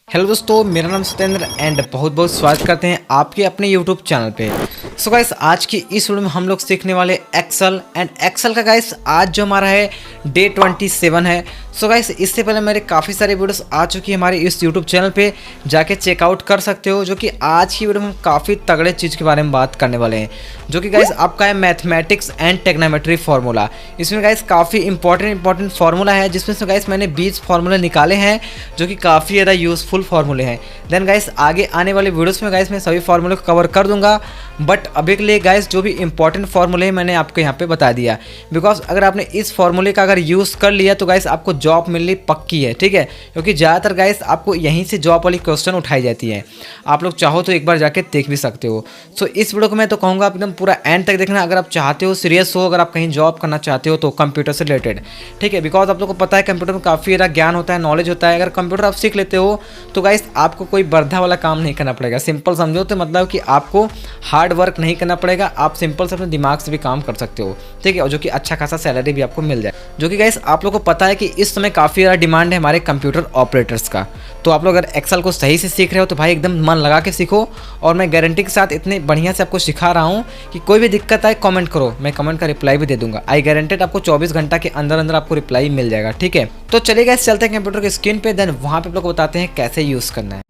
Hello दोस्तों, मेरा नाम सत्येंद्र एंड बहुत बहुत स्वागत करते हैं आपके अपने यूट्यूब चैनल पे। सो गाइस, आज की इस वीडियो में हम लोग सीखने वाले एक्सेल एंड एक्सेल का गाइस आज जो हमारा है डे 27 है। सो गाइस, इससे पहले मेरे काफ़ी सारे वीडियोस आ चुकी है हमारे इस यूट्यूब चैनल पे, जाके चेकआउट कर सकते हो। जो कि आज की वीडियो में हम काफ़ी तगड़े चीज़ के बारे में बात करने वाले हैं, जो कि गाइस आपका है मैथमेटिक्स एंड टेक्नोमेट्री फार्मूला। इसमें गाइस काफ़ी इंपॉर्टेंट फार्मूला है, जिसमें से गाइस मैंने 20 फार्मूले निकाले हैं जो कि काफ़ी ज़्यादा यूजफुल फार्मूले हैं। देन गाइस आगे आने वाले वीडियोस में गाइस मैं सभी फार्मूले को कवर कर दूंगा, बट अभी के लिए गाइस जो भी इंपॉर्टेंट फार्मूले हैं मैंने आपको यहाँ पे बता दिया। बिकॉज अगर आपने इस फार्मूले का अगर यूज़ कर लिया तो गाइस आपको जॉब मिलनी पक्की है, ठीक है। क्योंकि ज़्यादातर गाइस आपको यहीं से जॉब वाली क्वेश्चन उठाई जाती है। आप लोग चाहो तो एक बार जाके देख भी सकते हो। सो इस वीडियो को मैं तो कहूँगा एकदम पूरा एंड तक देखना, अगर आप चाहते हो, सीरियस हो, अगर आप कहीं जॉब करना चाहते हो तो कंप्यूटर से रिलेटेड, ठीक है। बिकॉज आप लोग को पता है कंप्यूटर में काफ़ी ज़्यादा ज्ञान होता है, नॉलेज होता है। अगर कंप्यूटर आप सीख लेते हो तो गाइस आपको कोई बर्धा वाला काम नहीं करना पड़ेगा। सिंपल समझो तो मतलब कि आपको हार्ड वर्क नहीं करना पड़ेगा, आप सिंपल से अपने दिमाग से भी काम कर सकते हो, ठीक है। और जो कि अच्छा खासा सैलरी भी आपको मिल जाए। जो कि गाइस आप लोग को पता है कि इस समय काफ़ी ज़्यादा डिमांड है हमारे कंप्यूटर ऑपरेटर्स का। तो आप लोग अगर एक्सेल को सही से सीख रहे हो तो भाई एकदम मन लगा के सीखो। और मैं गारंटी के साथ इतने बढ़िया से आपको सिखा रहा हूँ कि कोई भी दिक्कत आए कमेंट करो, मैं कमेंट का रिप्लाई भी दे दूंगा। आई गारंटेड आपको 24 घंटा के अंदर अंदर आपको रिप्लाई मिल जाएगा, ठीक है। तो चलिए गाइस चलते हैं कंप्यूटर की स्क्रीन पे, देन वहाँ पे आप लोग को बताते हैं कैसे यूज़ करना है।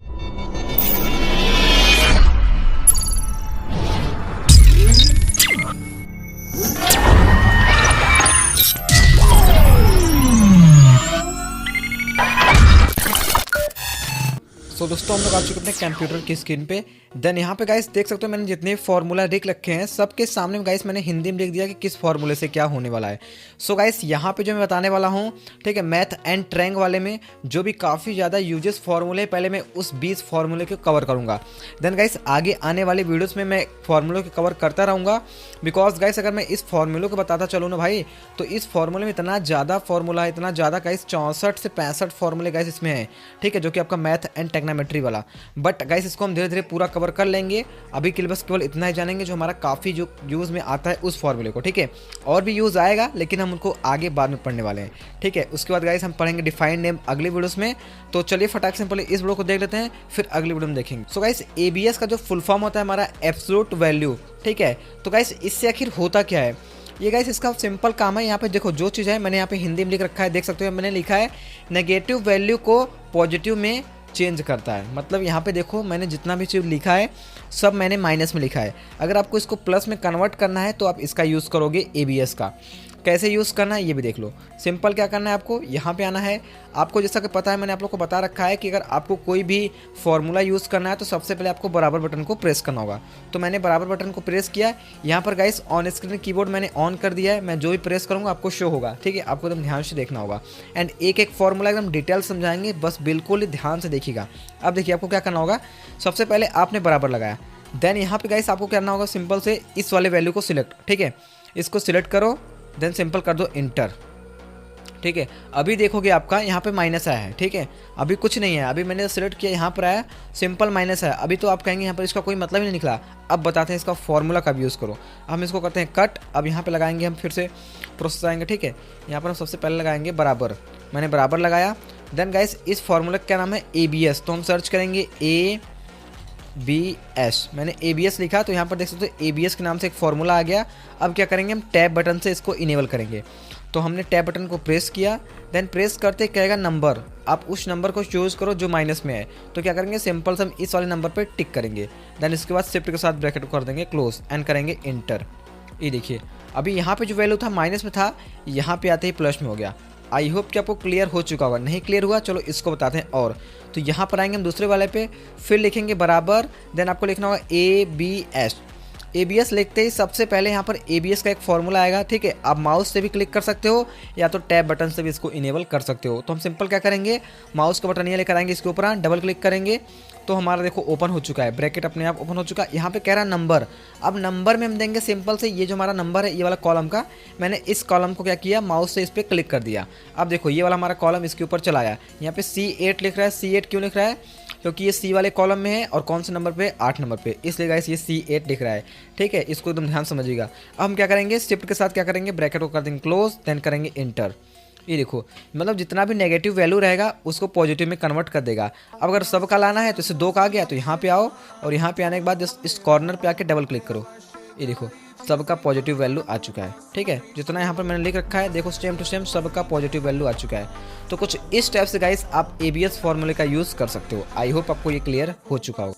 सो दोस्तों, हम लोग आ चुके अपने कंप्यूटर की स्क्रीन पे। देन यहाँ पे गाइस देख सकते हो मैंने जितने फार्मूला लिख रखे हैं सबके सामने गाइस मैंने हिंदी में लिख दिया कि किस फार्मूले से क्या होने वाला है। सो गाइस यहाँ पे जो मैं बताने वाला हूँ, ठीक है, मैथ एंड ट्रैंग वाले में जो भी काफ़ी ज़्यादा यूजेस फार्मूले, पहले मैं उस 20 फार्मूले को कवर करूँगा। देन गाइस आगे आने वाले वीडियोज़ में मैं फार्मूलों को कवर करता रहूँगा। बिकॉज गाइस अगर मैं इस फार्मूलों को बताता चलूँ ना भाई, तो इस फार्मूले में इतना ज़्यादा फार्मूला है, इतना ज़्यादा गाइस 64 से 65 फार्मूले गाइस इसमें है, ठीक है, जो कि आपका मैथ एंड टेक्नोमेट्री वाला। बट गाइस इसको हम धीरे धीरे पूरा कवर कर लेंगे। अभी के लिए बस केवल इतना ही जानेंगे जो हमारा काफ़ी जो यूज़ में आता है उस फार्मूले को, ठीक है। और भी यूज़ आएगा लेकिन हम उनको आगे बाद में पढ़ने वाले हैं, ठीक है। उसके बाद गाइस हम पढ़ेंगे डिफाइंड नेम अगली वीडियोस में। तो चलिए फटाक से पहले इस वीडियो को देख लेते हैं, फिर अगली वीडियो में देखेंगे। सो गाइस एबीएस का जो फुल फॉर्म होता है हमारा एब्सोल्यूट वैल्यू, ठीक है। तो गाइस इससे आखिर होता क्या है, ये गाइस इसका सिंपल काम है। यहाँ पे देखो जो चीज़ है मैंने यहाँ पे हिंदी में लिख रखा है, देख सकते हो मैंने लिखा है नेगेटिव वैल्यू को पॉजिटिव में चेंज करता है। मतलब यहाँ पे देखो मैंने जितना भी चीज़ लिखा है सब मैंने माइनस में लिखा है। अगर आपको इसको प्लस में कन्वर्ट करना है तो आप इसका यूज़ करोगे एबीएस का। कैसे यूज़ करना है ये भी देख लो। सिंपल क्या करना है, आपको यहाँ पे आना है। आपको जैसा कि पता है मैंने आप लोग को बता रखा है कि अगर आपको कोई भी फॉर्मूला यूज़ करना है तो सबसे पहले आपको बराबर बटन को प्रेस करना होगा। तो मैंने बराबर बटन को प्रेस किया। यहाँ पर गाइस ऑन स्क्रीन कीबोर्ड मैंने ऑन कर दिया है। मैं जो भी प्रेस करूँगा आपको शो होगा, ठीक है। आपको एकदम ध्यान से देखना होगा एंड एक एक फॉर्मूला एकदम डिटेल समझाएंगे, बस बिल्कुल ही ध्यान से देखिएगा। अब देखिए आपको क्या करना होगा, सबसे पहले आपने बराबर लगाया। देन यहाँ पे गाइस आपको करना होगा सिंपल से इस वाले वैल्यू को सिलेक्ट, ठीक है। इसको सिलेक्ट करो, देन सिंपल कर दो इंटर, ठीक है। अभी देखोगे आपका यहाँ पे माइनस आया है, ठीक है। अभी कुछ नहीं है, अभी मैंने सेलेक्ट किया, यहाँ पर आया सिंपल माइनस है। अभी तो आप कहेंगे यहाँ पर इसका कोई मतलब ही नहीं निकला। अब बताते हैं इसका फॉर्मूला कब यूज़ करो। हम इसको करते हैं कट। अब यहाँ पे लगाएंगे हम, फिर से प्रोसेस आएंगे, ठीक है। यहाँ पर हम सबसे पहले लगाएंगे बराबर। मैंने बराबर लगाया। देन गाइस इस फॉर्मूला का क्या नाम है, एबीएस। तो हम सर्च करेंगे एबीएस। मैंने एबीएस लिखा तो यहाँ पर देख सकते हो एबीएस के नाम से एक फॉर्मूला आ गया। अब क्या करेंगे, हम टैब बटन से इसको इनेबल करेंगे। तो हमने टैब बटन को प्रेस किया। देन प्रेस करते कहेगा नंबर, आप उस नंबर को चूज़ करो जो माइनस में है। तो क्या करेंगे, सिंपल से हम इस वाले नंबर पे टिक करेंगे। देन इसके बाद शिफ्ट के साथ ब्रैकेट कर देंगे क्लोज एंड करेंगे इंटर। ये देखिए अभी यहाँ पे जो वैल्यू था माइनस में था, यहाँ पे आते ही प्लस में हो गया। आई होप कि आपको क्लियर हो चुका होगा। नहीं क्लियर हुआ चलो इसको बताते हैं। और तो यहाँ पर आएंगे हम दूसरे वाले पे, फिर लिखेंगे बराबर। देन आपको लिखना होगा एबीएस। एबीएस लिखते ही सबसे पहले यहाँ पर एबीएस का एक फॉर्मूला आएगा, ठीक है। आप माउस से भी क्लिक कर सकते हो या तो टैब बटन से भी इसको इनेबल कर सकते हो। तो हम सिंपल क्या करेंगे, माउस का बटन ये लेकर आएंगे, इसके ऊपर डबल क्लिक करेंगे तो हमारा देखो ओपन हो चुका है, ब्रैकेट अपने आप ओपन हो चुका है। यहाँ पे कह रहा है नंबर। अब नंबर में हम देंगे सिंपल से ये जो हमारा नंबर है ये वाला कॉलम का, मैंने इस कॉलम को क्या किया, माउस से इस पर क्लिक कर दिया। अब देखो ये वाला हमारा कॉलम इसके ऊपर चला आया। यहाँ पे C8 लिख रहा है। C8 क्यों लिख रहा है, क्योंकि ये सी वाले कॉलम में है और कौन से नंबर पे, 8 नंबर पे, इसलिए गाइस ये C8 लिख रहा है, ठीक है। इसको एकदम ध्यान समझिएगा। अब हम क्या करेंगे, शिफ्ट के साथ क्या करेंगे, ब्रैकेट को कर देंगे क्लोज, देन करेंगे इंटर। ये देखो, मतलब जितना भी नेगेटिव वैल्यू रहेगा उसको पॉजिटिव में कन्वर्ट कर देगा। अब अगर सब का लाना है तो इसे 2 का आ गया, तो यहाँ पे आओ और यहाँ पे आने के बाद इस कॉर्नर पे आके डबल क्लिक करो। ये देखो सबका पॉजिटिव वैल्यू आ चुका है। ठीक है, जितना यहाँ पर मैंने लिख रखा है देखो सेम टू सेम सबका पॉजिटिव वैल्यू आ चुका है। तो कुछ इस टाइप से गाइस आप ABS फॉर्मूले का यूज़ कर सकते हो। आई होप आपको ये क्लियर हो चुका हो।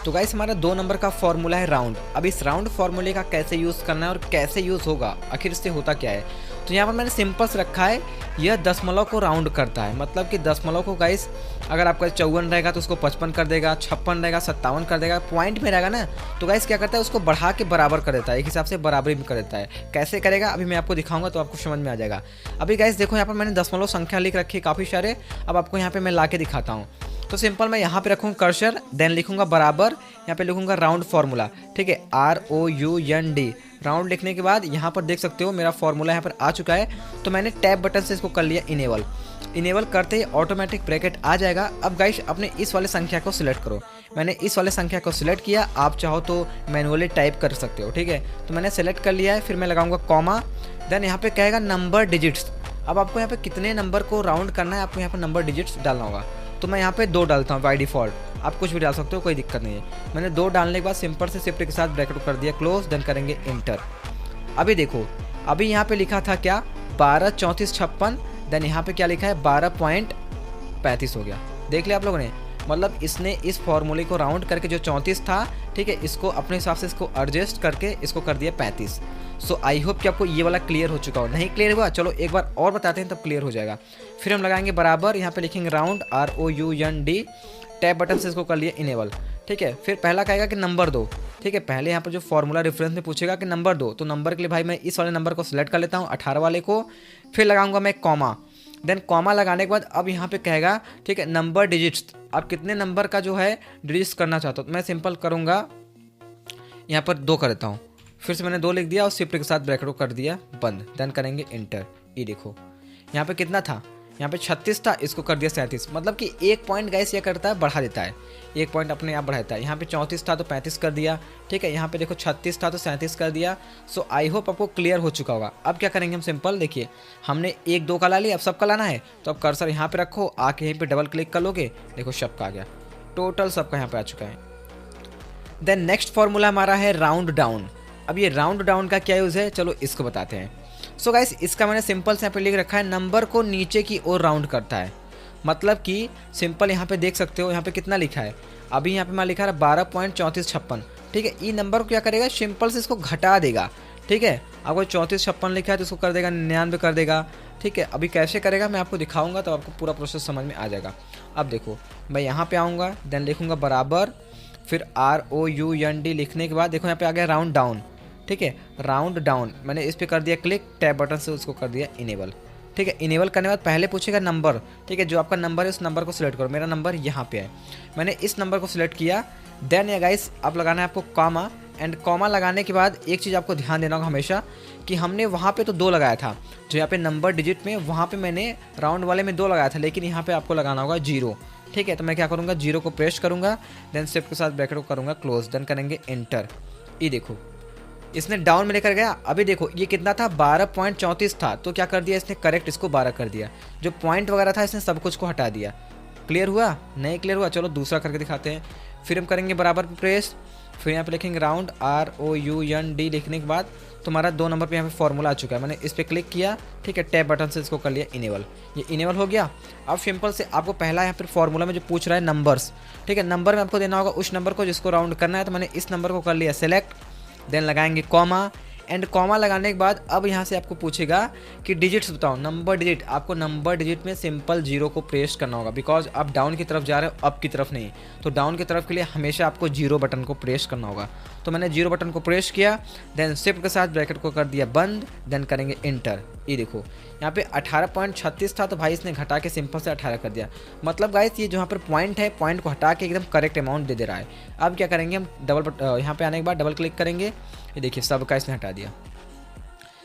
तो गाइस हमारा 2 नंबर का फॉर्मूला है राउंड। अब इस राउंड फॉर्मूले का कैसे यूज़ करना है और कैसे यूज़ होगा, आखिर इससे होता क्या है। तो यहाँ पर मैंने सिंपल से रखा है, यह दशमलव को राउंड करता है। मतलब कि दशमलव को गाइस अगर आपका 54 रहेगा तो उसको 55 कर देगा, 56 रहेगा 57 कर देगा। पॉइंट में रहेगा ना तो गाइस क्या करता है, उसको बढ़ा के बराबर कर देता है, एक हिसाब से बराबरी में कर देता है। कैसे करेगा अभी मैं आपको दिखाऊंगा तो आपको समझ में आ जाएगा। अभी गाइस देखो यहाँ पर मैंने दशमलव संख्या लिख रखी है काफ़ी सारे। अब आपको यहाँ पर मैं ला के दिखाता हूँ। तो सिंपल मैं यहाँ पे रखूँगा कर्सर, देन लिखूँगा बराबर, यहाँ पे लिखूँगा राउंड फार्मूला। ठीक है, ROUND राउंड लिखने के बाद यहाँ पर देख सकते हो मेरा फार्मूला यहाँ पर आ चुका है। तो मैंने टैब बटन से इसको कर लिया इनेबल। इनेबल करते ही ऑटोमेटिक ब्रैकेट आ जाएगा। अब गाइस अपने इस वाले संख्या को सिलेक्ट करो। मैंने इस वाले संख्या को सिलेक्ट किया, आप चाहो तो मैनुअली टाइप कर सकते हो। ठीक है, तो मैंने सेलेक्ट कर लिया है। फिर मैं लगाऊंगा कॉमा, देन यहाँ पे कहेगा नंबर डिजिट्स। अब आपको यहाँ पे कितने नंबर को राउंड करना है, आपको यहाँ पर नंबर डिजिट्स डालना होगा। तो मैं यहाँ पे 2 डालता हूँ बाय डिफ़ॉल्ट, आप कुछ भी डाल सकते हो, कोई दिक्कत नहीं है। मैंने 2 डालने के बाद सिंपल से शिफ्ट के साथ ब्रैकेट कर दिया क्लोज, देन करेंगे इंटर। अभी देखो अभी यहाँ पे लिखा था क्या 12 34 56, देन यहाँ पे क्या लिखा है 12.35 हो गया। देख लिया आप लोगों ने, मतलब इसने इस फॉर्मूले को राउंड करके जो 34 था, ठीक है, इसको अपने हिसाब से इसको एडजस्ट करके इसको कर दिया 35। सो आई होप कि आपको ये वाला क्लियर हो चुका हो। नहीं क्लियर हुआ चलो एक बार और बताते हैं तब क्लियर हो जाएगा। फिर हम लगाएंगे बराबर, यहाँ पे लिखेंगे राउंड ROUND, टैब बटन से इसको कर लिया इनेबल। ठीक है, फिर पहला कहेगा कि नंबर दो। ठीक है, पहले यहाँ पर जो फॉर्मूला रेफरेंस में पूछेगा कि नंबर दो, तो नंबर के लिए भाई मैं इस वाले नंबर को सिलेक्ट कर लेता हूँ 18 वाले को। फिर लगाऊंगा मैं कॉमा, देन कॉमा लगाने के बाद अब यहाँ पे कहेगा ठीक है नंबर डिजिट्स, आप कितने नंबर का जो है डिजिट्स करना चाहते हो। तो मैं सिंपल करूँगा यहाँ पर 2 कर देता हूँ। फिर से मैंने 2 लिख दिया और शिफ्ट के साथ ब्रैकेट को कर दिया बंद, देन करेंगे इंटर। ये देखो यहाँ पे कितना था, यहाँ पे 36 था, इसको कर दिया 37। मतलब कि 1 पॉइंट गैस ये करता है बढ़ा देता है, 1 पॉइंट अपने आप बढ़ाता है। यहाँ पे 34 था तो 35 कर दिया। ठीक है, यहाँ पे देखो 36 था तो 37 कर दिया। सो आई होप आपको क्लियर हो चुका होगा। अब क्या करेंगे हम सिंपल, देखिए हमने 1 2 का ला लिया, अब सबका लाना है तो अब कर्सर यहाँ पे रखो, आके यहीं पे डबल क्लिक कर लोगे, देखो सबका आ गया, टोटल सबका यहाँ पे आ चुका है। देन नेक्स्ट फॉर्मूला हमारा है राउंड डाउन। अब ये राउंड डाउन का क्या यूज़ है, चलो इसको बताते हैं। सो गाइस इसका मैंने सिंपल से यहाँ पे लिख रखा है, नंबर को नीचे की ओर राउंड करता है। मतलब कि सिंपल यहाँ पे देख सकते हो, यहाँ पे कितना लिखा है, अभी यहाँ पे मैं लिखा है 12.3456। ठीक है, ये नंबर को क्या करेगा, सिंपल से इसको घटा देगा। ठीक है, अगर 3456 लिखा है तो इसको कर देगा 99 कर देगा। ठीक है, अभी कैसे करेगा मैं आपको दिखाऊंगा तो आपको पूरा प्रोसेस समझ में आ जाएगा। अब देखो मैं यहाँ पे आऊँगा, देन लिखूँगा बराबर, फिर ROUND लिखने के बाद देखो यहाँ पे आ गया राउंड डाउन। ठीक है, राउंड डाउन मैंने इस पर कर दिया क्लिक, टैब बटन से उसको कर दिया इनेबल। ठीक है, इनेबल करने के बाद पहले पूछेगा नंबर। ठीक है, जो आपका नंबर है उस नंबर को सिलेक्ट करो। मेरा नंबर यहाँ पे है, मैंने इस नंबर को सिलेक्ट किया। देन या गाइस आप लगाना है आपको कॉमा, एंड कॉमा लगाने के बाद एक चीज़ आपको ध्यान देना होगा हमेशा कि हमने वहाँ पे तो 2 लगाया था, जो यहाँ पे नंबर डिजिट में वहाँ पे मैंने राउंड वाले में 2 लगाया था, लेकिन यहाँ पे आपको लगाना होगा 0। ठीक है, तो मैं क्या करूँगा 0 को प्रेस करूँगा, देन शिफ्ट के साथ ब्रैकेट को करूँगा क्लोज, देन करेंगे इंटर। ये देखो इसने डाउन में लेकर गया। अभी देखो ये कितना था 12.34 था, तो क्या कर दिया इसने करेक्ट इसको 12 कर दिया। जो पॉइंट वगैरह था इसने सब कुछ को हटा दिया। क्लियर हुआ, नहीं क्लियर हुआ चलो दूसरा करके दिखाते हैं। फिर हम करेंगे बराबर प्रेस, फिर यहाँ पे लिखेंगे राउंड ROUND लिखने के बाद तुम्हारा 2 नंबर पे यहाँ पे फॉर्मूला आ चुका है। मैंने इस पर क्लिक किया, ठीक है, टैब बटन से इसको कर लिया इनेबल। ये इनेबल हो गया। अब सिंपल से आपको पहला यहाँ पर फॉर्मूला में जो पूछ रहा है नंबर्स, ठीक है, नंबर में आपको देना होगा उस नंबर को जिसको राउंड करना है। तो मैंने इस नंबर को कर लिया सेलेक्ट, देन लगाएंगे कॉमा, एंड कॉमा लगाने के बाद अब यहाँ से आपको पूछेगा कि डिजिट्स बताओ, नंबर डिजिट। आपको नंबर डिजिट में सिंपल 0 को प्रेस करना होगा, बिकॉज आप डाउन की तरफ जा रहे हो, अप की तरफ नहीं। तो डाउन की तरफ के लिए हमेशा आपको 0 बटन को प्रेस करना होगा। तो मैंने 0 बटन को प्रेस किया, देन शिफ्ट के साथ ब्रैकेट को कर दिया बंद, देन करेंगे इंटर। ये देखो यहाँ पे 18.36 था, तो भाई इसने घटा के सिंपल से 18 कर दिया। मतलब गाइस ये जो यहाँ पर पॉइंट है, पॉइंट को हटा के एकदम करेक्ट अमाउंट दे रहा है। अब क्या करेंगे हम यहाँ पे आने के बाद डबल क्लिक करेंगे, ये देखिए सबका इसने हटा दिया।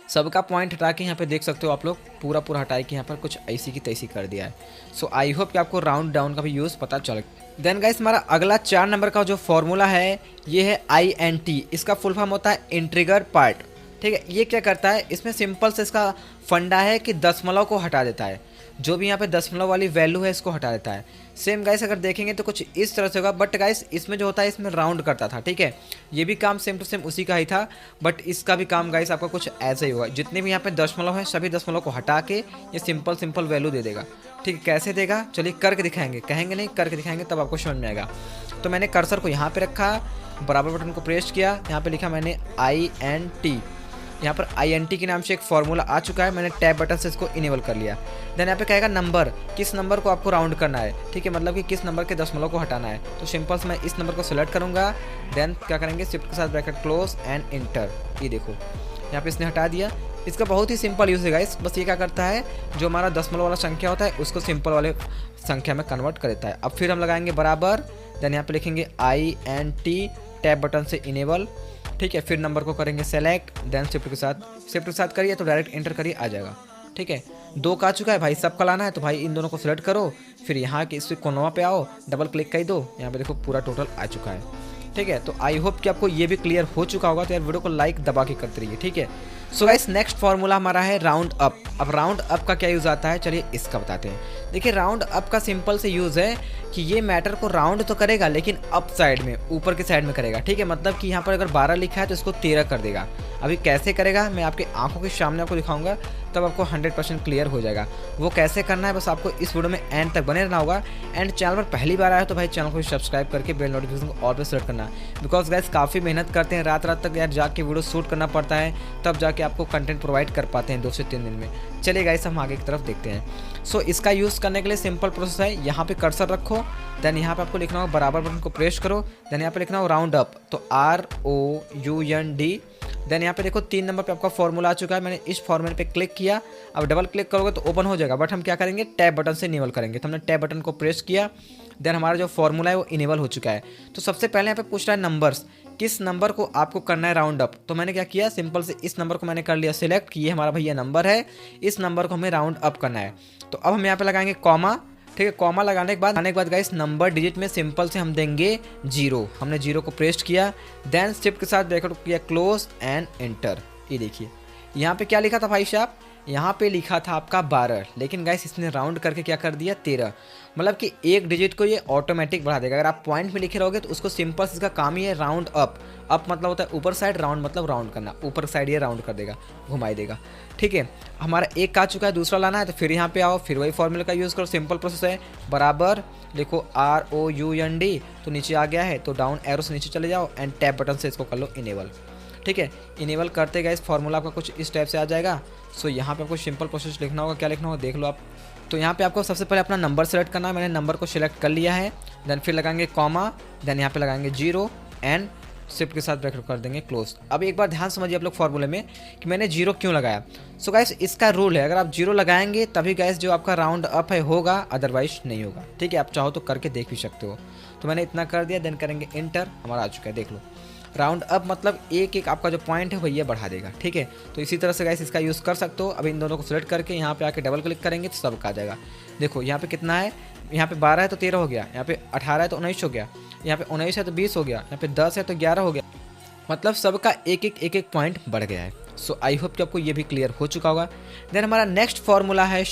सबका पॉइंट हटा के यहाँ पे देख सकते हो आप लोग, पूरा हटाए कि यहाँ पर कुछ ऐसी की तैसी कर दिया है। सो आई होप कि आपको राउंड डाउन का भी यूज़ पता चल। देन गाइस हमारा अगला 4 नंबर का जो फॉर्मूला है ये है INT। इसका फुल फॉर्म होता है इंट्रिगर पार्ट। ठीक है, ये क्या करता है, इसमें सिंपल से इसका फंडा है कि दशमलव को हटा देता है, जो भी यहाँ पे दशमलव वाली वैल्यू है इसको हटा देता है। सेम गाइस अगर देखेंगे तो कुछ इस तरह से होगा, बट गाइस इसमें जो होता है इसमें राउंड करता था। ठीक है, ये भी काम सेम टू सेम उसी का ही था, बट इसका भी काम गाइस आपका कुछ ऐसा ही होगा। जितने भी यहाँ पे दशमलव है सभी दशमलव को हटा के ये सिंपल वैल्यू दे देगा। ठीक है, कैसे देगा चलिए करके दिखाएंगे, कहेंगे नहीं करके दिखाएंगे तब आपको समझ में आएगा। तो मैंने कर्सर को यहाँ पे रखा, बराबर बटन को प्रेस किया, यहाँ पे लिखा मैंने INT, यहाँ पर INT के नाम से एक फॉर्मूला आ चुका है, मैंने टैब बटन से इसको इनेबल कर लिया। देन यहाँ पे कहेगा नंबर, किस नंबर को आपको राउंड करना है। ठीक है, मतलब कि किस नंबर के दशमलव को हटाना है। तो सिंपल से मैं इस नंबर को सिलेक्ट करूँगा, देन क्या करेंगे शिफ्ट के साथ ब्रैकेट क्लोज एंड इंटर। ये देखो यहाँ पे इसने हटा दिया। इसका बहुत ही सिंपल यूज़ है गाइस, बस ये क्या करता है जो हमारा दशमलव वाला संख्या होता है उसको सिंपल वाले संख्या में कन्वर्ट कर देता है। अब फिर हम लगाएंगे बराबर, देन यहाँ पे लिखेंगे INT टैब बटन से इनेबल। ठीक है, फिर नंबर को करेंगे सेलेक्ट, देन शिफ्ट के साथ करिए तो डायरेक्ट एंटर करिए आ जाएगा। ठीक है, 2 का आ चुका है भाई, सबका लाना है तो भाई इन दोनों को सिलेक्ट करो, फिर यहाँ के इस कोनवा पे आओ, डबल क्लिक कर दो, यहाँ पे देखो पूरा टोटल आ चुका है। ठीक है, तो आई होप कि आपको ये भी क्लियर हो चुका होगा। तो यार वीडियो को लाइक दबा के करते रहिए। ठीक है, सो गाइस नेक्स्ट फार्मूला हमारा है राउंड अप। अब राउंड अप का क्या यूज़ आता है चलिए इसका बताते हैं। देखिए राउंड अप का सिंपल से यूज़ है कि ये मैटर को राउंड तो करेगा लेकिन अप साइड में, ऊपर के साइड में करेगा। ठीक है, मतलब कि यहाँ पर अगर 12 लिखा है तो इसको 13 कर देगा। अभी कैसे करेगा मैं आपके आंखों के सामने आपको दिखाऊंगा, तब आपको 100% क्लियर हो जाएगा। वो कैसे करना है बस आपको इस वीडियो में एंड तक बने रहना होगा। एंड चैनल पर पहली बार आया तो भाई चैनल को सब्सक्राइब करके बेल नोटिफिकेशन को ऑल पे सेलेक्ट करना, बिकॉज गाइस काफ़ी मेहनत करते हैं, रात तक यार जाके वीडियो शूट करना पड़ता है, तब जाके आपको कंटेंट प्रोवाइड कर पाते हैं 2 से 3 दिन में। चलिए गाइस हम आगे की तरफ देखते हैं। सो इसका यूज़ करने के लिए सिंपल प्रोसेस है, यहाँ पे कर्सर रखो, देन यहाँ पे आपको लिखना होगा बराबर बटन को प्रेस करो, देन यहाँ पे लिखना होगा राउंड अप, तो ROUND। देन यहाँ पे देखो 3 नंबर पे आपका फॉर्मूला आ चुका है, मैंने इस फॉर्मूले पे क्लिक किया। अब डबल क्लिक करोगे तो ओपन हो जाएगा, बट हम क्या करेंगे टैब बटन से इनेबल करेंगे। तो हमने टैब बटन को प्रेस किया, देन हमारा जो फॉर्मूला है वो इनेबल हो चुका है। तो सबसे पहले यहाँ पे पूछ रहा है नंबर्स, किस नंबर को आपको करना है राउंड अप। तो मैंने क्या किया सिंपल से इस नंबर को मैंने कर लिया सिलेक्ट कि ये हमारा भैया नंबर है, इस नंबर को हमें राउंड अप करना है। तो अब हम यहाँ पे लगाएंगे कॉमा। ठीक है, कॉमा लगाने के बाद गाइस नंबर डिजिट में सिंपल से हम देंगे 0। हमने 0 को प्रेस किया, देन शिफ्ट के साथ ब्रैकेट किया क्लोज एंड एंटर। ये देखिए यहाँ पे क्या लिखा था भाई साहब, यहाँ पे लिखा था आपका 12, लेकिन गाइस इसने राउंड करके क्या कर दिया 13। मतलब कि एक डिजिट को ये ऑटोमेटिक बढ़ा देगा। अगर आप पॉइंट में लिखे रहोगे तो उसको सिंपल इसका काम ही है राउंड अप। अप मतलब होता है ऊपर साइड, राउंड मतलब राउंड करना, ऊपर साइड ये राउंड कर देगा, घुमाई देगा। ठीक है, हमारा एक आ चुका है, दूसरा लाना है तो फिर यहाँ पे आओ, फिर वही फॉर्मूला का यूज़ करो। सिंपल प्रोसेस है, बराबर देखो ROUND, तो नीचे आ गया है तो डाउन एरो से नीचे चले जाओ एंड टैब बटन से इसको कर लो इनेबल। ठीक है, इनेबल करते गए इस फॉर्मूला आपका कुछ इस टाइप से आ जाएगा। सो यहाँ पे आपको सिंपल प्रोसेस लिखना होगा, क्या लिखना होगा देख लो आप। तो यहाँ पे आपको सबसे पहले अपना नंबर सेलेक्ट करना है, मैंने नंबर को सिलेक्ट कर लिया है, देन फिर लगाएंगे कॉमा, देन यहाँ पे लगाएंगे 0 एंड शिफ्ट के साथ ब्रैकेट कर देंगे क्लोज। अब एक बार ध्यान समझिए आप लोग फॉर्मूले में कि मैंने 0 क्यों लगाया। सो गाइस इसका रूल है, अगर आप 0 लगाएंगे तभी गाइस जो आपका राउंड अप है होगा, अदरवाइज नहीं होगा। ठीक है, आप चाहो तो करके देख भी सकते हो। तो मैंने इतना कर दिया, देन करेंगे इंटर, हमारा आ चुका है देख लो। राउंड अप मतलब एक एक आपका जो पॉइंट है भैया बढ़ा देगा। ठीक है, तो इसी तरह से गाइस इसका यूज़ कर सकते हो। अब इन दोनों को सिलेक्ट करके यहाँ पे आके डबल क्लिक करेंगे तो सब आ जाएगा। देखो यहाँ पे कितना है, यहाँ पे 12 है तो 13 हो गया, यहाँ पे 18 है तो 19 हो गया, यहाँ पे 19 है तो 20 हो गया, यहाँ पे 10 है तो 11 हो गया। मतलब सबका एक एक पॉइंट बढ़ गया है। सो आई होप कि आपको ये भी क्लियर हो चुका होगा। देन हमारा नेक्स्ट फॉर्मूला है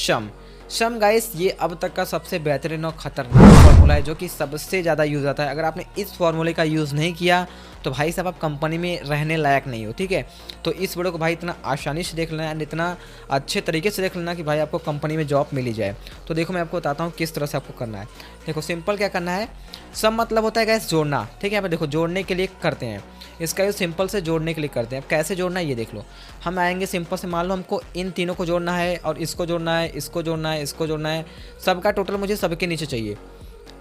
सम गाइस, ये अब तक का सबसे बेहतरीन और ख़तरनाक फार्मूला है जो कि सबसे ज़्यादा यूज़ आता है। अगर आपने इस फार्मूले का यूज़ नहीं किया तो भाई साहब आप कंपनी में रहने लायक नहीं हो। ठीक है, तो इस वीडियो को भाई इतना आसानी से देख लेना एंड इतना अच्छे तरीके से देख लेना कि भाई आपको कंपनी में जॉब मिल ही जाए। तो देखो मैं आपको बताता हूँ किस तरह से आपको करना है। देखो सिंपल क्या करना है, सम मतलब होता है गाइस जोड़ना। ठीक है, यहाँ पे देखो जोड़ने के लिए करते हैं, इसका यूज़ सिंपल से जोड़ने के लिए करते हैं। अब कैसे जोड़ना है ये देख लो। हम आएंगे सिंपल से, मान लो हमको इन तीनों को जोड़ना है और इसको जोड़ना है, इसको जोड़ना है, इसको जोड़ना है, सबका टोटल मुझे सबके नीचे चाहिए।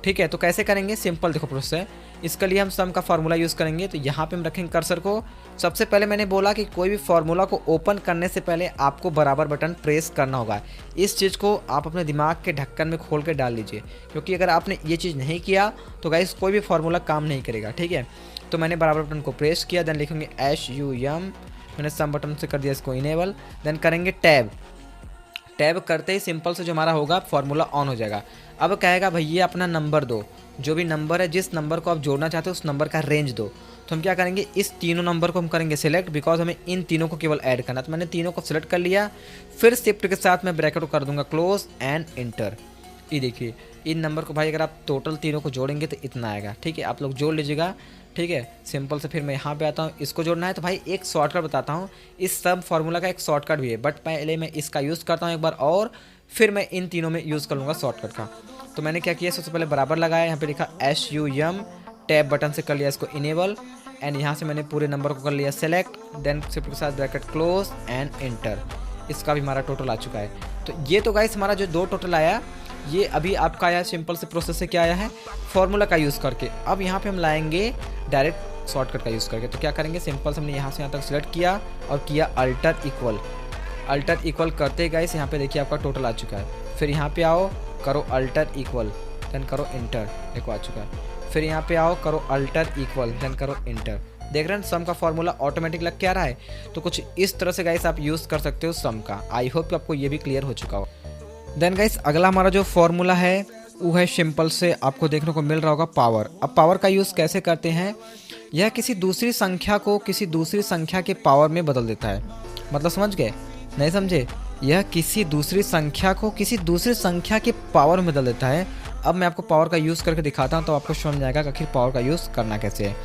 ठीक है, तो कैसे करेंगे सिंपल देखो प्रोसेस है। इसके लिए हम सम का फार्मूला यूज़ करेंगे। तो यहाँ पे हम रखेंगे कर्सर को। सबसे पहले मैंने बोला कि कोई भी फार्मूला को ओपन करने से पहले आपको बराबर बटन प्रेस करना होगा। इस चीज़ को आप अपने दिमाग के ढक्कन में खोल के डाल लीजिए, क्योंकि अगर आपने ये चीज़ नहीं किया तो गाइस कोई भी फार्मूला काम नहीं करेगा। ठीक है, तो मैंने बराबर बटन को प्रेस किया, देन लिखेंगे SUM, मैंने सम बटन से कर दिया इसको इनेबल, देन करेंगे टैब करते ही सिंपल से जो हमारा होगा फार्मूला ऑन हो जाएगा। अब कहेगा भैया अपना नंबर दो, जो भी नंबर है जिस नंबर को आप जोड़ना चाहते हो उस नंबर का रेंज दो। तो हम क्या करेंगे, इस तीनों नंबर को हम करेंगे सिलेक्ट, बिकॉज हमें इन तीनों को केवल ऐड करना। तो मैंने तीनों को सिलेक्ट कर लिया, फिर शिफ्ट के साथ मैं ब्रैकेट को कर दूंगा क्लोज एंड इंटर। ये देखिए इन नंबर को भाई अगर आप टोटल तीनों को जोड़ेंगे तो इतना आएगा। ठीक है, आप लोग जोड़ लीजिएगा। ठीक है, सिंपल से फिर मैं यहाँ पे आता हूँ, इसको जोड़ना है। तो भाई एक शॉर्टकट बताता हूँ, इस सब फार्मूला का एक शॉर्टकट भी है, बट पहले मैं इसका यूज़ करता हूँ एक बार और फिर मैं इन तीनों में यूज़ कर लूँगा शॉर्टकट का। तो मैंने क्या किया, सबसे पहले बराबर लगाया, यहाँ पे लिखा SUM, टैब बटन से कर लिया इसको इनेबल, एंड यहाँ से मैंने पूरे नंबर को कर लिया सेलेक्ट, देन शिफ्ट के साथ ब्रैकेट क्लोज एंड इंटर। इसका भी हमारा टोटल आ चुका है। तो ये तो गाइस हमारा जो 2 टोटल आया, ये अभी आपका आया सिंपल से प्रोसेस से क्या आया है, फॉर्मूला का यूज़ करके। अब यहाँ पे हम लाएंगे डायरेक्ट शॉर्टकट का यूज़ करके। तो क्या करेंगे, सिंपल से हमने यहाँ से यहाँ तक सिलेक्ट किया और किया अल्टर इक्वल। अल्टर इक्वल करते गाइस यहाँ पे देखिए आपका टोटल आ चुका है। फिर यहाँ पे आओ, करो अल्टर इक्वल, देन करो इंटर, देखो आ चुका है। फिर यहाँ पे आओ, करो अल्टर इक्वल, देन करो इंटर। देख रहे हैं सम का फॉर्मूला ऑटोमेटिक लग के आ रहा है। तो कुछ इस तरह से गाइस आप यूज़ कर सकते हो सम का। आई होप कि आपको ये भी क्लियर हो चुका हो। देन गाइस अगला हमारा जो फॉर्मूला है वो है सिंपल से, आपको देखने को मिल रहा होगा पावर। अब पावर का यूज़ कैसे करते हैं, यह किसी दूसरी संख्या को किसी दूसरी संख्या के पावर में बदल देता है। मतलब समझ गए, नहीं समझे, यह किसी दूसरी संख्या को किसी दूसरी संख्या के पावर में बदल देता है। अब मैं आपको पावर का यूज़ करके दिखाता हूँ तो आपको समझ जाएगा कि आखिर पावर का यूज़ करना कैसे है।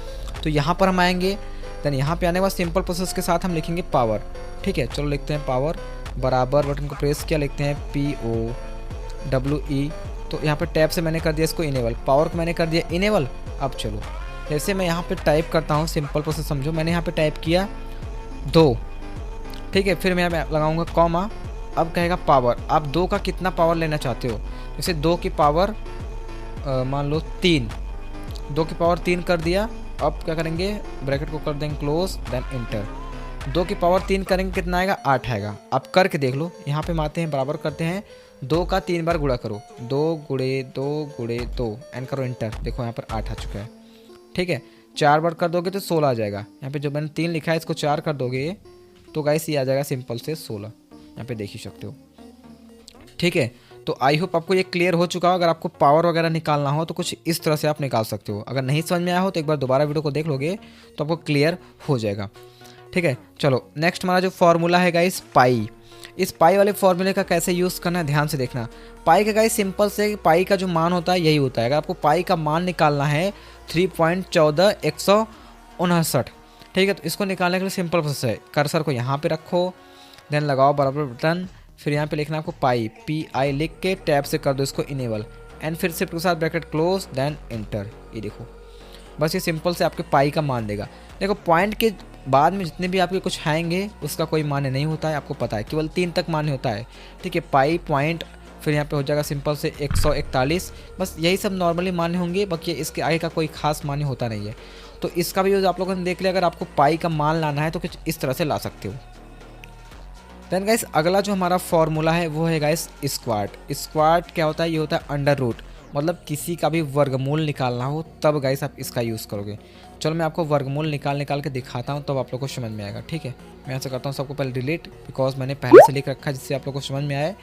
तो यहाँ पर हम आएंगे, देन यहाँ पे आने के बाद सिंपल प्रोसेस के साथ हम लिखेंगे पावर। ठीक है, चलो लिखते हैं पावर, बराबर बटन को प्रेस किया, लिखते हैं POWE। तो यहाँ पे टैब से मैंने कर दिया इसको इनेबल, पावर को मैंने कर दिया इनेबल। अब चलो जैसे मैं यहाँ पे टाइप करता हूँ, सिंपल प्रोसेस समझो, मैंने यहाँ पे टाइप किया 2। ठीक है, फिर मैं यहाँ पे लगाऊंगा कॉमा। अब कहेगा पावर, आप 2 का कितना पावर लेना चाहते हो। जैसे 2 की पावर मान लो 3, 2 की पावर 3 कर दिया। अब क्या करेंगे, ब्रैकेट को कर देंगे क्लोज, देन इंटर। 2 की पावर 3 करेंगे कितना आएगा, 8 आएगा। आप करके देख लो, यहाँ पे मारते हैं बराबर करते हैं, 2 का 3 बार गुणा करो, 2 गुणे 2 गुणे 2 एंड करो इंटर। देखो यहाँ पर 8 आ चुका है। ठीक है, 4 बार कर दोगे तो 16 आ जाएगा। यहाँ पे जो मैंने 3 लिखा है इसको 4 कर दोगे तो गाइस ये आ जाएगा सिंपल से 16। यहाँ पे देख ही सकते हो। ठीक है, तो आई होप आपको ये क्लियर हो चुका हो। अगर आपको पावर वगैरह निकालना हो तो कुछ इस तरह से आप निकाल सकते हो। अगर नहीं समझ में आया हो तो एक बार दोबारा वीडियो को देख लोगे तो आपको क्लियर हो जाएगा। ठीक है, चलो नेक्स्ट हमारा जो फॉर्मूला है गाइस पाई। इस पाई वाले फॉर्मूले का कैसे यूज़ करना है ध्यान से देखना। पाई का गाइस सिंपल से पाई का जो मान होता है यही होता है। अगर आपको पाई का मान निकालना है 3.14159। ठीक है, तो इसको निकालने के लिए सिंपल प्रोसेस है, कर्सर को यहाँ पे रखो, देन लगाओ बराबर बटन, फिर यहाँ पे लिखना आपको पाई, PI लिख के टैब से कर दो इसको इनेबल, एंड फिर शिफ्ट के साथ ब्रैकेट क्लोज, देन इंटर। ये देखो बस ये सिंपल से आपके पाई का मान देगा। देखो पॉइंट के बाद में जितने भी आपके कुछ आएंगे उसका कोई मान्य नहीं होता है, आपको पता है, केवल 3 तक मान्य होता है। ठीक है, पाई पॉइंट, फिर यहाँ पे हो जाएगा सिंपल से 141, बस यही सब नॉर्मली मान्य होंगे, बाकी इसके आगे का कोई खास मान्य होता नहीं है। तो इसका भी यूज़ आप लोगों ने देख लिया। अगर आपको पाई का मान लाना है तो कुछ इस तरह से ला सकते हो। देन गाइस अगला जो हमारा फॉर्मूला है वो है गाइस स्क्वाट। स्क्वाट क्या होता है, ये होता है अंडर रूट, मतलब किसी का भी वर्गमूल निकालना हो तब गाइस आप इसका यूज़ करोगे। चलो मैं आपको वर्गमूल निकाल के दिखाता हूँ तब आप लोग को समझ में आएगा। ठीक है, मैं ऐसा करता हूँ सबको पहले डिलीट, बिकॉज मैंने पहले से लिख रखा है जिससे आप लोग को समझ में आए।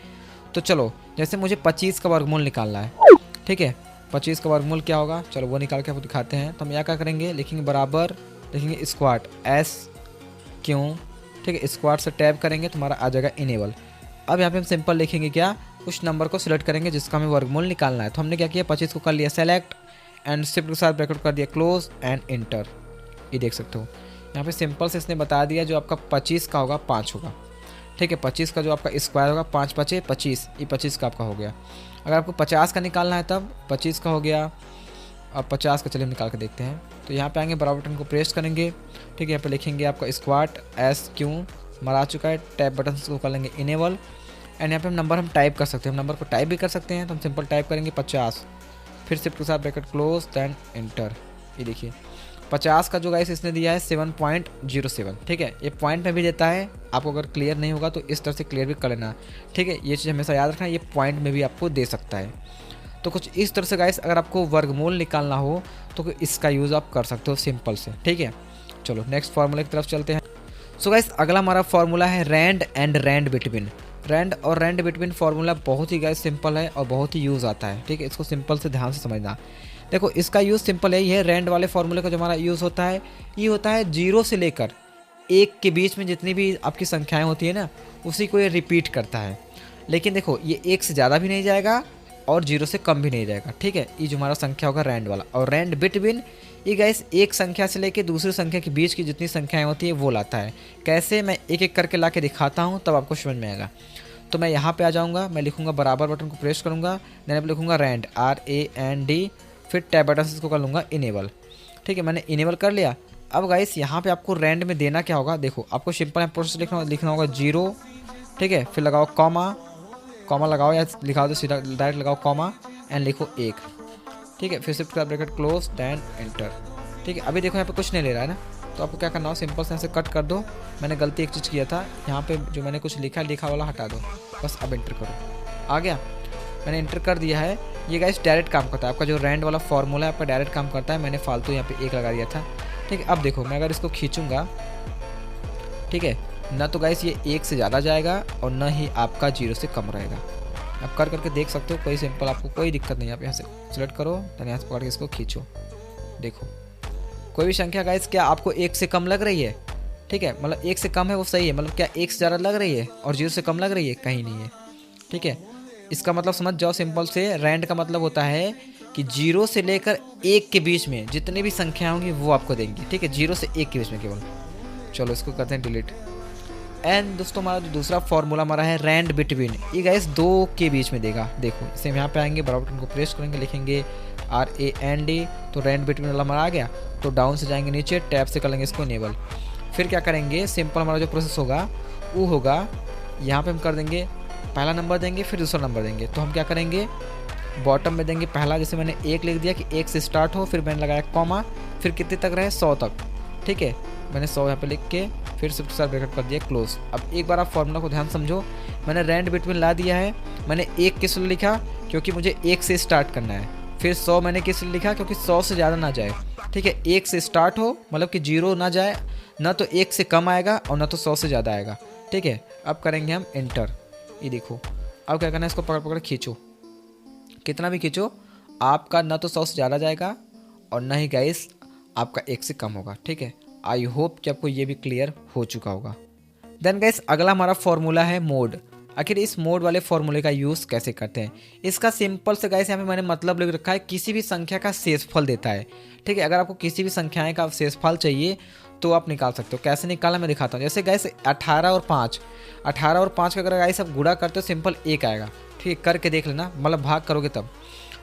तो चलो जैसे मुझे 25 का वर्गमूल निकालना है। ठीक है, 25 का वर्गमूल क्या होगा, चलो वो निकाल के आपको दिखाते हैं। तो हम यहाँ क्या करेंगे, लिखेंगे बराबर, लिखेंगे स्क्वाट SQ। ठीक है, स्क्वाट से टैब करेंगे तो हमारा आ जाएगा इनेबल। अब यहाँ पे हम सिंपल लिखेंगे क्या, उस नंबर को सिलेक्ट करेंगे जिसका हमें वर्गमूल निकालना है। तो हमने क्या किया, 25 को कर लिया सेलेक्ट, एंड शिफ्ट के साथ ब्रैकेट कर दिया क्लोज एंड इंटर। ये देख सकते हो यहाँ पे सिंपल से इसने बता दिया जो आपका 25 का होगा 5 होगा। ठीक है, 25 का जो आपका स्क्वायर होगा 5 5 25, ये 25 का आपका हो गया। अगर आपको 50 का निकालना है तब 25 का हो गया। अब 50 का चलिए हम निकाल के देखते हैं। तो यहाँ पे आएंगे, बराबर बटन को प्रेस करेंगे। ठीक है, यहाँ पे लिखेंगे आपका स्क्वाट SQ, हमारा आ चुका है। टैब बटन को कर लेंगे इनेबल, एंड यहाँ पे हम नंबर हम टाइप कर सकते हैं। हम नंबर को टाइप भी कर सकते हैं, तो हम सिंपल टाइप करेंगे 50, फिर शिफ्ट के साथ ब्रैकेट क्लोज, देन इंटर। ये देखिए 50 का जो गाइस इसने दिया है 7.07। ठीक है, ये पॉइंट में भी देता है, आपको अगर क्लियर नहीं होगा तो इस तरह से क्लियर भी कर लेना। ठीक है, ये चीज़ हमेशा याद रखना, ये पॉइंट में भी आपको दे सकता है। तो कुछ इस तरह से गाइस अगर आपको वर्गमूल निकालना हो तो इसका यूज़ आप कर सकते हो सिंपल से। ठीक है, चलो नेक्स्ट फार्मूला की तरफ चलते हैं। सो गाइस अगला हमारा फार्मूला है rand and rand between. Rand और रैंड बिटवीन फार्मूला बहुत ही गाइस सिंपल है और बहुत ही यूज़ आता है। ठीक है, इसको सिंपल से ध्यान से समझना। देखो इसका यूज़ सिंपल यही है, रैंड वाले फॉर्मूले का जो हमारा यूज़ होता है ये होता है 0 से लेकर 1 के बीच में जितनी भी आपकी संख्याएं होती है ना, उसी को ये रिपीट करता है। लेकिन देखो ये 1 से ज़्यादा भी नहीं जाएगा और 0 से कम भी नहीं जाएगा, ठीक है। ये जो हमारा संख्या होगा रैंड वाला, और रैंड बिटवीन ये गाइस एक संख्या से लेकर दूसरी संख्या के बीच की जितनी संख्याएं होती है वो लाता है। कैसे, मैं एक एक करके ला के दिखाता हूँ तब आपको समझ में आएगा। तो मैं यहाँ पे आ जाऊँगा, मैं लिखूँगा बराबर बटन को प्रेस करूँगा, देन अब लिखूँगा रैंड RAND, फिर टैब बटन से इसको कर लूँगा इनेबल, ठीक है। मैंने इनेबल कर लिया। अब गाइस यहाँ पे आपको रैंड में देना क्या होगा, देखो आपको सिंपल है प्रोसेस लिखना होगा 0, ठीक है, फिर लगाओ कॉमा लगाओ या लिखा दो सीधा डायरेक्ट लगाओ कॉमा एंड लिखो 1, ठीक है, फिर शिफ्ट का ब्रैकेट क्लोज देन एंटर, ठीक है। अभी देखो यहाँ पे कुछ नहीं ले रहा है ना, तो आपको क्या करना हो, सिंपल से ऐसे कट कर दो। मैंने गलती एक चीज़ किया था, यहाँ पे जो मैंने कुछ लिखा वाला हटा दो, बस अब एंटर करो। आ गया, मैंने एंटर कर दिया है। ये गाइस डायरेक्ट काम करता है, आपका जो रैंड वाला फॉर्मूला है आपका डायरेक्ट काम करता है। मैंने फालतू यहाँ पे 1 लगा दिया था, ठीक है। अब देखो मैं अगर इसको खींचूँगा, ठीक है, ना तो गाइस ये 1 से ज़्यादा जाएगा और ना ही आपका 0 से कम रहेगा। आप कर करके देख सकते हो, कोई सिंपल, आपको कोई दिक्कत नहीं। आप यहाँ से सिलेक्ट करो, तो यहाँ से पकड़ के इसको खींचो, देखो कोई भी संख्या गाइस क्या आपको 1 से कम लग रही है, ठीक है, मतलब 1 से कम है वो सही है, मतलब क्या 1 से ज़्यादा लग रही है और 0 से कम लग रही है, कहीं नहीं है, ठीक है। इसका मतलब समझ जाओ सिंपल से, रैंड का मतलब होता है कि 0 से लेकर 1 के बीच में जितनी भी संख्या होंगी वो आपको देंगी, ठीक है, 0 से 1 के बीच में केवल। चलो इसको करते हैं डिलीट। एंड दोस्तों हमारा जो दूसरा फॉर्मूला हमारा है रैंड बिटवीन, ये गाइस 2 के बीच में देगा। देखो इसे हम यहाँ पे आएंगे, बराबर बटन को प्रेस करेंगे, लिखेंगे RAND, तो रैंड बिटवीन वाला हमारा आ गया। तो डाउन से जाएंगे नीचे, टैब से कर लेंगे इसको इनेबल। फिर क्या करेंगे, सिंपल हमारा जो प्रोसेस होगा वो होगा, यहाँ पे हम कर देंगे पहला नंबर देंगे, फिर दूसरा नंबर देंगे। तो हम क्या करेंगे, बॉटम में देंगे पहला, जैसे मैंने 1 लिख दिया कि 1 से स्टार्ट हो, फिर मैंने लगाया कॉमा, फिर कितने तक रहे 100 तक, ठीक है। मैंने 100 यहाँ पे लिख के फिर शिफ्ट से ब्रैकेट कर दिया क्लोज। अब एक बार आप फॉर्मूला को ध्यान समझो, मैंने रैंड बिटवीन ला दिया है। मैंने 1 किस लिए लिखा, क्योंकि मुझे 1 से स्टार्ट करना है। फिर 100 मैंने किस लिए लिखा, क्योंकि 100 से ज़्यादा ना जाए, ठीक है। 1 से स्टार्ट हो मतलब कि 0 ना जाए, ना तो 1 से कम आएगा और ना तो 100 से ज़्यादा आएगा, ठीक है। अब करेंगे हम एंटर, ये देखो। अब क्या करना है, इसको पकड़ पकड़ खींचो, कितना भी खींचो आपका ना तो 100 से ज़्यादा जाएगा और ना ही गाइस आपका 1 से कम होगा, ठीक है। आई होप कि आपको ये भी क्लियर हो चुका होगा। देन गाइस अगला हमारा फॉर्मूला है मोड। आखिर इस मोड वाले फॉर्मूले का यूज़ कैसे करते हैं, इसका सिंपल से गाइस यहाँ पे मैंने मतलब लिख रखा है, किसी भी संख्या का शेषफल देता है, ठीक है। अगर आपको किसी भी संख्याएं का शेषफल चाहिए तो आप निकाल सकते हो। कैसे निकाला मैं दिखाता हूँ। जैसे गाइस 18 और 5 का अगर गाइस आप गुणा करते हो सिंपल 1 आएगा, ठीक है। करके देख लेना, मतलब भाग करोगे तब,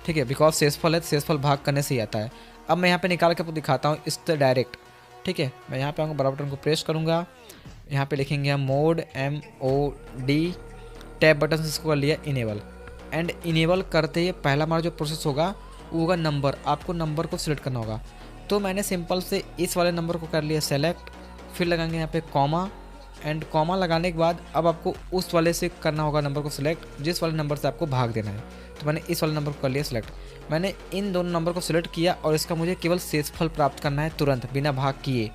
ठीक है, बिकॉज शेषफल है, शेषफल भाग करने से ही आता है। अब मैं यहाँ पे निकाल के आपको दिखाता हूँ इससे डायरेक्ट, ठीक है। मैं यहाँ पे आऊँगा, बराबर बटन को प्रेस करूँगा, यहाँ पे लिखेंगे हम मोड MOD, टैब बटन से इसको कर लिया इनेबल। एंड इनेबल करते ही पहला हमारा जो प्रोसेस होगा वो होगा नंबर, आपको नंबर को सिलेक्ट करना होगा। तो मैंने सिंपल से इस वाले नंबर को कर लिया सेलेक्ट, फिर लगाएंगे यहाँ पे कॉमा, एंड कॉमा लगाने के बाद अब आपको उस वाले से करना होगा नंबर को सिलेक्ट जिस वाले नंबर से आपको भाग देना है। तो मैंने इस वाले नंबर को कर लिया सिलेक्ट। मैंने इन दोनों नंबर को सिलेक्ट किया और इसका मुझे केवल शेषफल प्राप्त करना है तुरंत बिना भाग किए।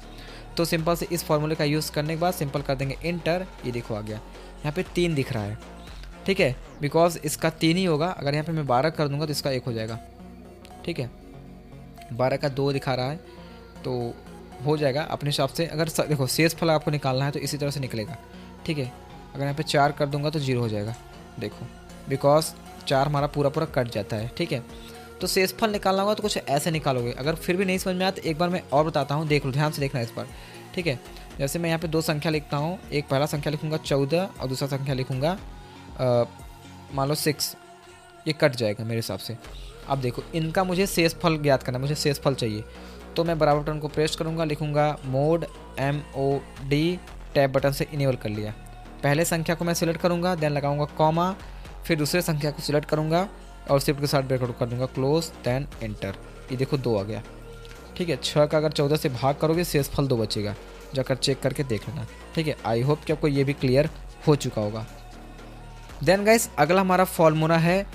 तो सिंपल से इस फॉर्मूले का यूज़ करने के बाद सिंपल कर देंगे इंटर, ये देखो आ गया। यहाँ पे 3 दिख रहा है, ठीक है, बिकॉज इसका 3 ही होगा। अगर यहाँ पे मैं 12 कर दूंगा तो इसका 1 हो जाएगा, ठीक है। 12 का 2 दिखा रहा है तो हो जाएगा अपने हिसाब से। अगर देखो शेषफल आपको निकालना है तो इसी तरह से निकलेगा, ठीक है। अगर यहाँ पे 4 कर दूंगा तो 0 हो जाएगा, देखो, बिकॉज 4 हमारा पूरा पूरा कट जाता है, ठीक है। तो शेषफल निकालना होगा तो कुछ ऐसे निकालोगे। अगर फिर भी नहीं समझ में आया तो एक बार मैं और बताता हूँ, देख लो, ध्यान से देखना इस पर, ठीक है। जैसे मैं यहाँ पे 2 संख्या लिखता हूँ, एक पहला संख्या लिखूँगा 14 और दूसरा संख्या लिखूँगा मान लो 6, ये कट जाएगा मेरे हिसाब से। अब देखो इनका मुझे शेषफल ज्ञात करना है, मुझे शेषफल चाहिए। तो मैं बराबर बटन को प्रेस करूँगा, लिखूँगा मोड MOD, टैब बटन से इनेबल कर लिया। पहले संख्या को मैं सिलेक्ट करूँगा, देन लगाऊँगा कॉमा, फिर दूसरे संख्या को सिलेक्ट करूँगा और शिफ्ट के साथ ब्रैकेट कर दूँगा क्लोज, देन एंटर। ये देखो 2 आ गया, ठीक है। 6 का अगर 14 से भाग करोगे शेषफल 2 बचेगा, जाकर चेक करके देख लेना, ठीक है। आई होप कि आपको ये भी क्लियर हो चुका होगा। देन गाइस अगला हमारा फॉर्मूला है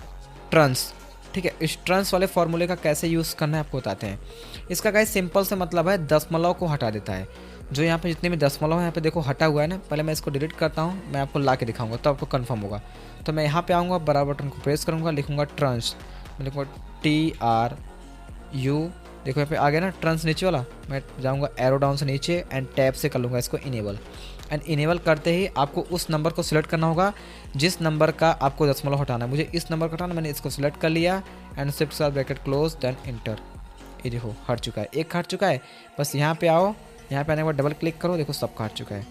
ट्रांस, ठीक है। इस ट्रांस वाले फॉर्मूले का कैसे यूज़ करना है आपको बताते हैं। इसका गाइस सिंपल से मतलब है दशमलव को हटा देता है। जो यहाँ पे जितने भी दशमलव है यहाँ पे देखो हटा हुआ है ना, पहले मैं इसको डिलीट करता हूँ, मैं आपको ला के दिखाऊंगा तो आपको कंफर्म होगा। तो मैं यहाँ पे आऊँगा, बराबर बटन को प्रेस करूँगा, लिखूँगा ट्रांस, मैं लिखूँगा TR, यू, देखो यहाँ पे आ गया ना ट्रांस नीचे वाला, मैं जाऊँगा एरो डाउन से नीचे एंड टैब से कर लूँगा इसको इनेबल। एंड इनेबल करते ही आपको उस नंबर को सिलेक्ट करना होगा जिस नंबर का आपको दशमलव हटाना है। मुझे इस नंबर का हटाना, मैंने इसको सिलेक्ट कर लिया एंड शिफ्ट के साथ ब्रैकेट क्लोज देन इंटर। ये देखो हट चुका है, एक हट चुका है। बस यहाँ पे आओ, यहाँ पे आने के बाद डबल क्लिक करो, देखो सबका हट चुका है।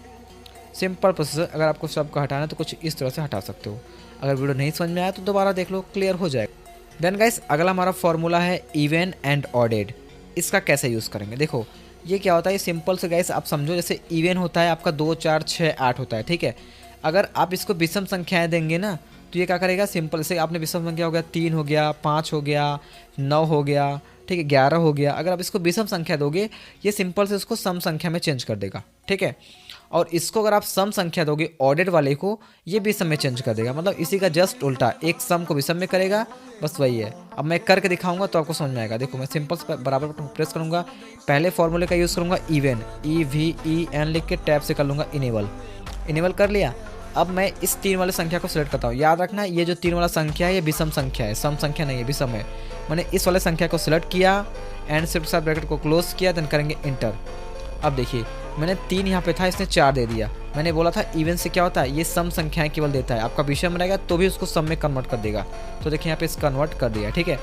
सिंपल प्रोसेस, अगर आपको सबका हटाना है तो कुछ इस तरह से हटा सकते हो। अगर वीडियो नहीं समझ में आया तो दोबारा देख लो, क्लियर हो जाएगा। देन गाइस अगला हमारा फॉर्मूला है इवन एंड ऑडेड। इसका कैसे यूज़ करेंगे, देखो ये क्या होता है, ये सिंपल से गाइस आप समझो, जैसे इवन होता है आपका 2 4 6 8 होता है, ठीक है। अगर आप इसको विषम संख्याएं देंगे ना तो ये क्या करेगा, सिंपल से आपने विषम संख्या हो गया 3 हो गया, 5 हो गया, 9 हो गया, ठीक है, 11 हो गया। अगर आप इसको विषम संख्या दोगे ये सिंपल से उसको सम संख्या में चेंज कर देगा, ठीक है। और इसको अगर आप सम संख्या दोगे ऑडेड वाले को, ये विषम में चेंज कर देगा। मतलब इसी का जस्ट उल्टा, एक सम को विषम में करेगा, बस वही है। अब मैं करके दिखाऊंगा तो आपको समझ में आएगा। देखो मैं सिंपल से बराबर बटन प्रेस करूंगा, पहले फॉर्मूले का यूज़ करूंगा इवन, EVEN लिख के टैब से कर लूँगा इनेबल। इनेबल कर लिया। अब मैं इस 3 वाले संख्या को सिलेक्ट करता हूँ। याद रखना ये जो 3 वाला संख्या है ये विषम संख्या है, सम संख्या नहीं है, विषम है। मैंने इस वाले संख्या को सिलेक्ट किया एंड शिफ्ट के साथ ब्रैकेट को क्लोज किया, देन करेंगे इंटर। अब देखिए मैंने 3 यहाँ पे था, इसने 4 दे दिया। मैंने बोला था इवन से क्या होता है, ये सम संख्याएं केवल देता है। आपका विषम रहेगा तो भी उसको सम में कन्वर्ट कर देगा। तो देखिए यहाँ पे इस कन्वर्ट कर दिया, ठीक है।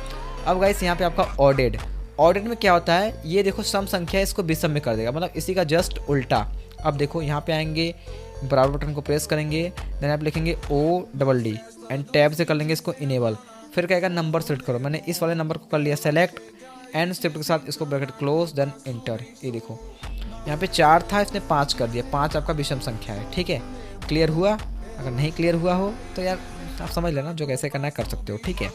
अब गाइस यहाँ पे आपका ऑडेड, ऑडेड में क्या होता है, ये देखो सम संख्या है इसको विषम में कर देगा, मतलब इसी का जस्ट उल्टा। अब देखो यहाँ पे आएंगे, बराबर बटन को प्रेस करेंगे, देन आप लिखेंगे ODD एंड टैब से कर लेंगे इसको इनेबल। फिर कहेगा नंबर सेलेक्ट करो, मैंने इस वाले नंबर को कर लिया सेलेक्ट एंड शिफ्ट के साथ इसको ब्रैकेट क्लोज देन इंटर। ये देखो यहाँ पे 4 था, इसने 5 कर दिया। 5 आपका विषम संख्या है, ठीक है। क्लियर हुआ? अगर नहीं क्लियर हुआ हो तो यार आप समझ लेना, जो कैसे करना है कर सकते हो, ठीक है।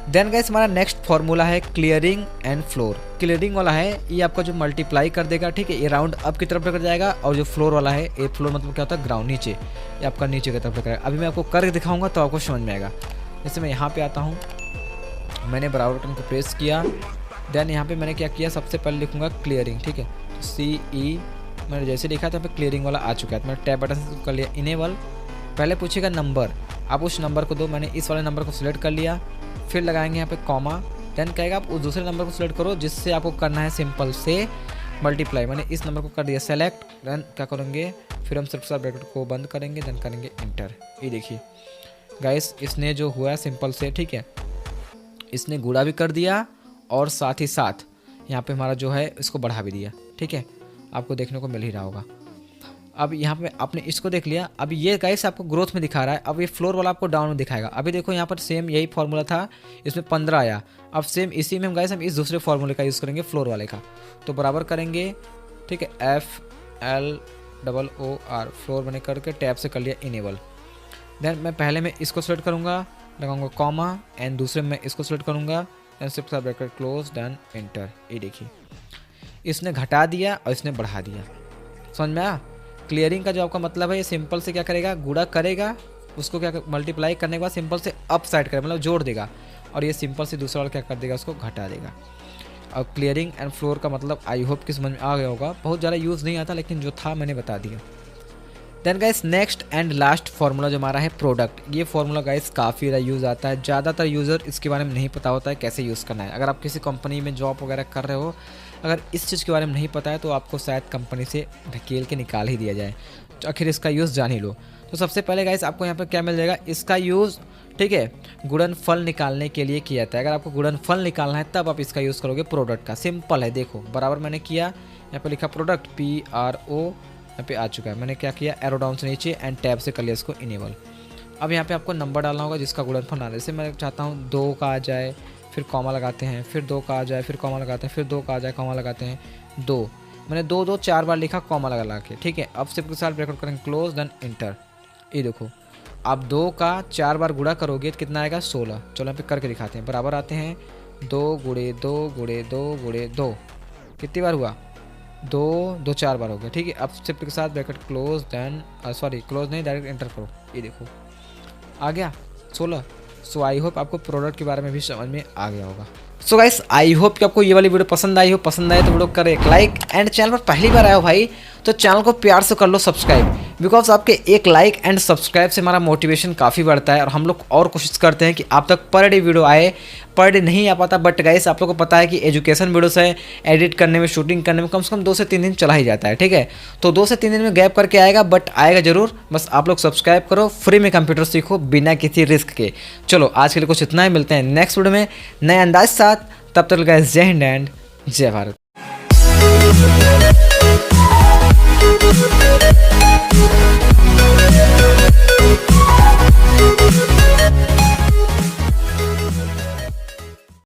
देन गाइस हमारा नेक्स्ट फॉर्मूला है क्लियरिंग एंड फ्लोर। क्लियरिंग वाला है ये आपका जो मल्टीप्लाई कर देगा, ठीक है, ये राउंड अप की तरफ लेकर जाएगा। और जो फ्लोर वाला है, ये फ्लोर मतलब क्या होता है, ग्राउंड, नीचे, ये आपका नीचे की तरफ लेकर आएगा। अभी मैं आपको करके दिखाऊंगा तो आपको समझ में आएगा। जैसे मैं यहाँ पे आता हूँ, मैंने बराबर बटन को प्रेस किया, देन यहाँ पे मैंने क्या किया, सबसे पहले लिखूंगा क्लियरिंग, ठीक है, CE। मैंने जैसे लिखा था क्लियरिंग वाला आ चुका है, तो मैंने टैब बटन से कर लिया इनेबल। पहले पूछेगा नंबर, आप उस नंबर को दो, मैंने इस वाले नंबर को सिलेक्ट कर लिया। फिर लगाएंगे यहाँ पे कॉमा, देन कहेगा आप उस दूसरे नंबर को सिलेक्ट करो जिससे आपको करना है सिंपल से मल्टीप्लाई। मैंने इस नंबर को कर दिया सेलेक्ट, देन क्या करेंगे, फिर हम सिर्फ ब्रैकेट को बंद करेंगे, देन करेंगे इंटर। ये देखिए गाइस इसने जो हुआ है सिंपल से, ठीक है, इसने गुणा भी कर दिया और साथ ही साथ यहाँ पे हमारा जो है इसको बढ़ा भी दिया, ठीक है, आपको देखने को मिल ही रहा होगा। अब यहाँ पे आपने इसको देख लिया। अब ये गाइस आपको ग्रोथ में दिखा रहा है, अब ये फ्लोर वाला आपको डाउन में दिखाएगा। अभी देखो यहाँ पर सेम यही फॉर्मूला था, इसमें 15 आया। अब सेम इसी में हम गाइस हम इस दूसरे फॉर्मूले का यूज़ करेंगे, फ्लोर वाले का। तो बराबर करेंगे, ठीक है, FLOOR फ्लोर बने करके टैब से कर लिया इनेबल। देन मैं पहले में इसको सेलेक्ट करूँगा, लगाऊंगा कॉमा एंड दूसरे में इसको सेलेक्ट करूँगा, एंड सिर्फ ब्रैकेट क्लोज देन इंटर। ये देखिए इसने घटा दिया और इसने बढ़ा दिया, समझ में आया। क्लियरिंग का जो आपका मतलब है, ये सिंपल से क्या करेगा, गुणा करेगा, उसको क्या मल्टीप्लाई करने के बाद सिंपल से अप साइड करेगा, मतलब जोड़ देगा। और ये सिंपल से दूसरा वाला क्या कर देगा, उसको घटा देगा। और क्लियरिंग एंड फ्लोर का मतलब आई होप कि समझ में आ गया होगा। बहुत ज़्यादा यूज़ नहीं आता, लेकिन जो था मैंने बता दिया। Then guys next and last formula जो हमारा है प्रोडक्ट। ये फार्मूला गाइस काफ़ी ज़्यादा यूज़ आता है, ज़्यादातर यूज़र इसके बारे में नहीं पता होता है कैसे यूज़ करना है। अगर आप किसी कंपनी में जॉब वगैरह कर रहे हो, अगर इस चीज़ के बारे में नहीं पता है तो आपको शायद कंपनी से धकेल के निकाल ही दिया जाए। तो आखिर इसका यूज़ जान ही लो। तो सबसे पहले गाइस आपको यहाँ पर क्या मिल जाएगा, इसका यूज़, ठीक है, गुणनफल निकालने के लिए किया जाता है। अगर आपको गुणनफल निकालना है तब आप इसका यूज़ करोगे प्रोडक्ट का। सिंपल है, देखो बराबर मैंने किया, यहाँ पर लिखा प्रोडक्ट PRO, यहाँ पे आ चुका है। मैंने क्या किया, एरो डाउन से नीचे एंड टैब से कर लिया इसको इनेबल। अब यहाँ पे आपको नंबर डालना होगा जिसका गुणनफल ना, जैसे मैं चाहता हूँ 2 का आ जाए, फिर कॉमा लगाते हैं, फिर 2 का आ जाए, फिर कॉमा लगाते हैं, फिर 2 का आ जाए, कॉमा लगाते हैं, 2। मैंने 2 2 4 बार लिखा कॉमा लगा के, ठीक है। अब सिर्फ के साथ ब्रैकेट करेंगे क्लोज देन इंटर। ये देखो आप 2 का 4 बार गुणा करोगे तो कितना आएगा, 16। चलो यहाँ पे करके दिखाते हैं। बराबर आते हैं, 2 गुणे 2 गुणे 2 गुणे 2, कितनी बार हुआ, 2 2 4 बार हो गया, ठीक है। अब शिफ्ट के साथ bracket close then sorry close नहीं, डायरेक्ट एंटर करो। ये देखो आ गया 16। सो आई होप आपको प्रोडक्ट के बारे में भी समझ में आ गया होगा। सो गाइस आई होप कि आपको ये वाली वीडियो पसंद आई हो। पसंद आए तो वीडियो करें एक लाइक, एंड चैनल पर पहली बार आए हो भाई तो चैनल को प्यार से कर लो सब्सक्राइब। बिकॉज आपके एक लाइक एंड सब्सक्राइब से हमारा मोटिवेशन काफ़ी बढ़ता है और हम लोग और कोशिश करते हैं कि आप तक पर डे वीडियो आए। पर डे नहीं आ पाता, बट गाइस आप लोग को पता है कि एजुकेशन वीडियोस है, एडिट करने में, शूटिंग करने में कम से कम 2 से 3 दिन चला ही जाता है, ठीक है। तो 2 से 3 दिन में गैप करके आएगा, बट आएगा जरूर। बस आप लोग सब्सक्राइब करो, फ्री में कंप्यूटर सीखो बिना किसी रिस्क के। चलो आज के लिए कुछ इतना ही, मिलते हैं नेक्स्ट वीडियो में नए अंदाज साथ। तब तक गाइस जय हिंद एंड जय भारत।